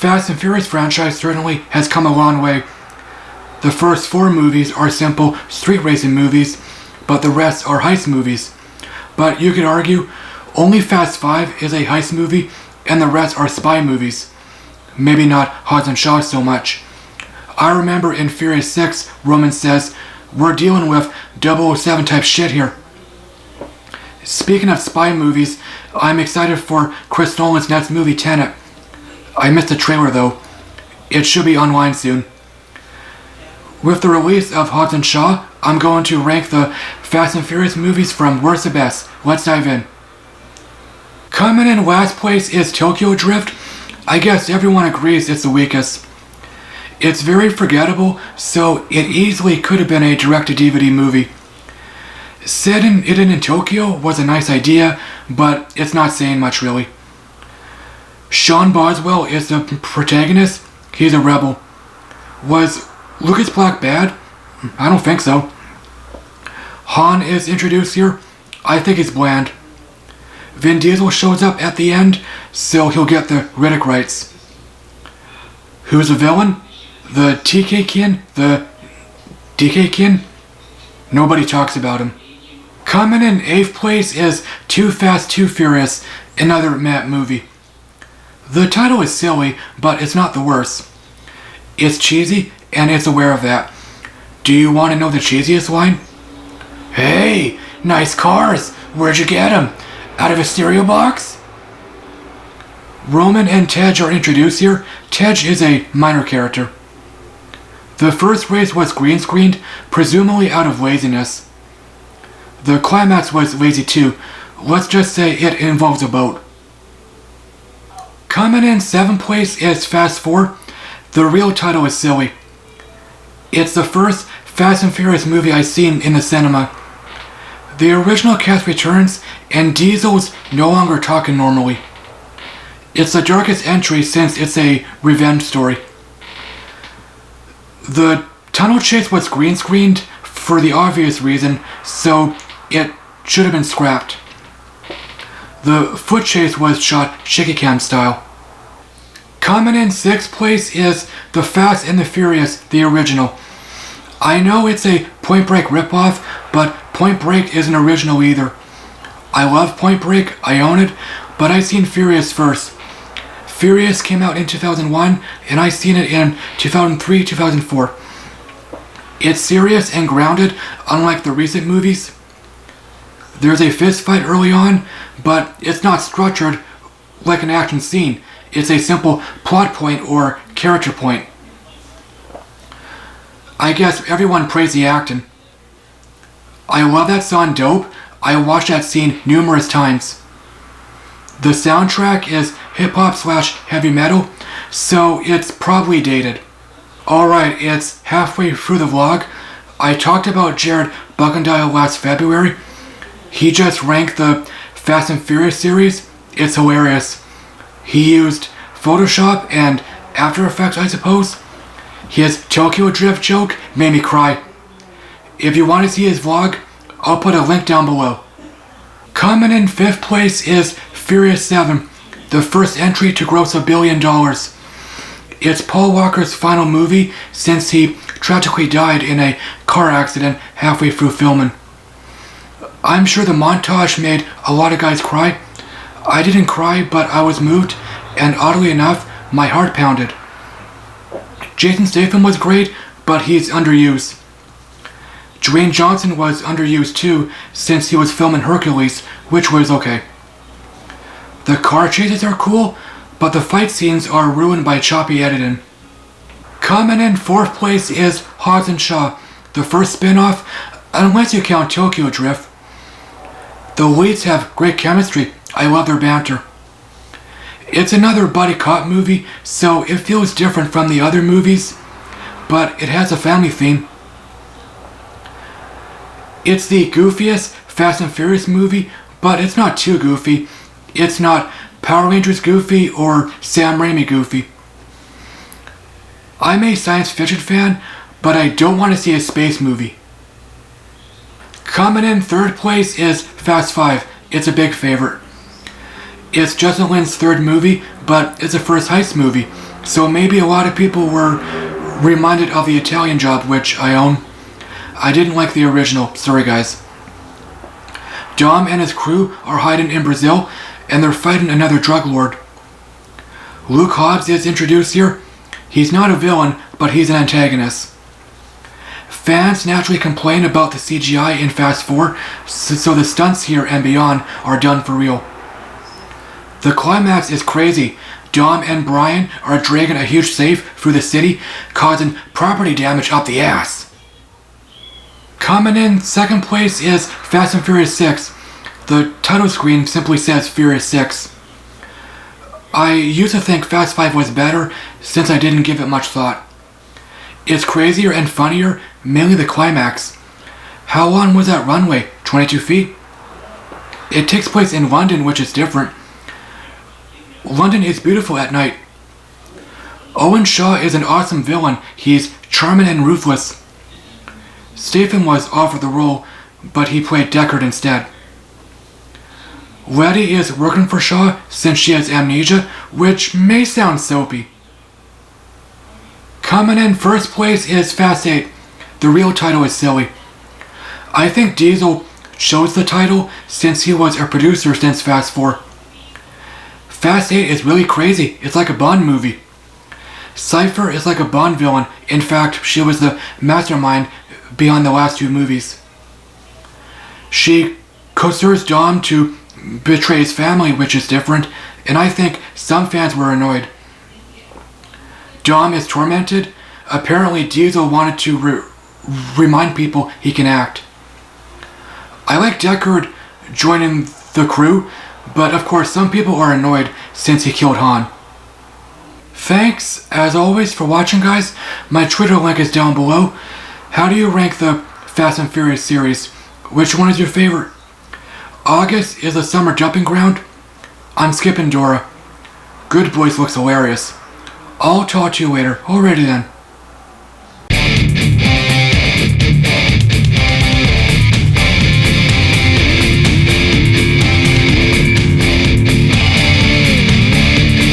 Fast and Furious franchise certainly has come a long way. The first 4 movies are simple street racing movies, but the rest are heist movies. But you could argue only Fast 5 is a heist movie and the rest are spy movies. Maybe not Hobbs Shaw so much. I remember in Furious 6, Roman says, "We're dealing with 007 type shit here." Speaking of spy movies, I'm excited for Chris Nolan's next movie, Tenet. I missed the trailer though. It should be online soon. With the release of Hobbs and Shaw, I'm going to rank the Fast and Furious movies from worst to best. Let's dive in. Coming in last place is Tokyo Drift. I guess everyone agrees it's the weakest. It's very forgettable, so it easily could have been a direct-to-DVD movie. Setting it in Tokyo was a nice idea, but it's not saying much really. Sean Boswell is the protagonist. He's a rebel. Was Lucas Black bad? I don't think so. Han is introduced here. I think he's bland. Vin Diesel shows up at the end, so he'll get the Riddick rights. Who's the villain? The TK Kin? The DK Kin? Nobody talks about him. Coming in 8th place is Too Fast, Too Furious, another Matt movie. The title is silly, but it's not the worst. It's cheesy, and it's aware of that. Do you want to know the cheesiest line? "Hey, nice cars. Where'd you get them? Out of a stereo box?" Roman and Tej are introduced here. Tej is a minor character. The first race was green screened, presumably out of laziness. The climax was lazy too. Let's just say it involves a boat. Coming in 7th place is Fast 4. The real title is silly. It's the first Fast and Furious movie I've seen in the cinema. The original cast returns, and Diesel's no longer talking normally. It's the darkest entry since it's a revenge story. The tunnel chase was green screened for the obvious reason, so it should have been scrapped. The foot chase was shot shaky cam style. Coming in 6th place is The Fast and the Furious, the original. I know it's a Point Break ripoff, but Point Break isn't original either. I love Point Break, I own it, but I've seen Furious first. Furious came out in 2001, and I've seen it in 2003, 2004. It's serious and grounded, unlike the recent movies. There's a fist fight early on, but it's not structured like an action scene. It's a simple plot point or character point. I guess everyone praised the acting. I love that song Dope. I watched that scene numerous times. The soundtrack is hip-hop / heavy metal, so it's probably dated. Alright, it's halfway through the vlog. I talked about Jared Buckendile last February. He just ranked the Fast and Furious series. It's hilarious. He used Photoshop and After Effects, I suppose. His Tokyo Drift joke made me cry. If you want to see his vlog, I'll put a link down below. Coming in 5th place is Furious 7, the first entry to gross $1 billion. It's Paul Walker's final movie since he tragically died in a car accident halfway through filming. I'm sure the montage made a lot of guys cry. I didn't cry, but I was moved, and oddly enough, my heart pounded. Jason Statham was great, but he's underused. Dwayne Johnson was underused too, since he was filming Hercules, which was okay. The car chases are cool, but the fight scenes are ruined by choppy editing. Coming in 4th place is Hobbs and Shaw, the first spin-off, unless you count Tokyo Drift. The leads have great chemistry. I love their banter. It's another buddy cop movie, so it feels different from the other movies, but it has a family theme. It's the goofiest Fast and Furious movie, but it's not too goofy. It's not Power Rangers goofy or Sam Raimi goofy. I'm a science fiction fan, but I don't want to see a space movie. Coming in 3rd place is Fast 5. It's a big favorite. It's Justin Lin's 3rd movie, but it's a first heist movie. So maybe a lot of people were reminded of the Italian Job, which I own. I didn't like the original, sorry guys. Dom and his crew are hiding in Brazil, and they're fighting another drug lord. Luke Hobbs is introduced here. He's not a villain, but he's an antagonist. Fans naturally complain about the CGI in Fast 4, so the stunts here and beyond are done for real. The climax is crazy. Dom and Brian are dragging a huge safe through the city, causing property damage up the ass. Coming in second place is Fast and Furious 6. The title screen simply says Furious 6. I used to think Fast 5 was better since I didn't give it much thought. It's crazier and funnier, mainly the climax. How long was that runway? 22 feet? It takes place in London, which is different. London is beautiful at night. Owen Shaw is an awesome villain. He's charming and ruthless. Statham was offered the role, but he played Deckard instead. Letty is working for Shaw since she has amnesia, which may sound soapy. Coming in first place is Fast 8. The real title is silly. I think Diesel chose the title since he was a producer since Fast 4. Fast 8 is really crazy. It's like a Bond movie. Cypher is like a Bond villain. In fact, she was the mastermind behind the last two movies. She coerces Dom to betray his family, which is different, and I think some fans were annoyed. Dom is tormented. Apparently Diesel wanted to remind people he can act. I like Deckard joining the crew, but of course some people are annoyed since he killed Han. Thanks, as always, for watching, guys. My Twitter link is down below. How do you rank the Fast and Furious series? Which one is your favorite? August is a summer jumping ground. I'm skipping Dora. Good Boys looks hilarious. I'll talk to you later. Alrighty then.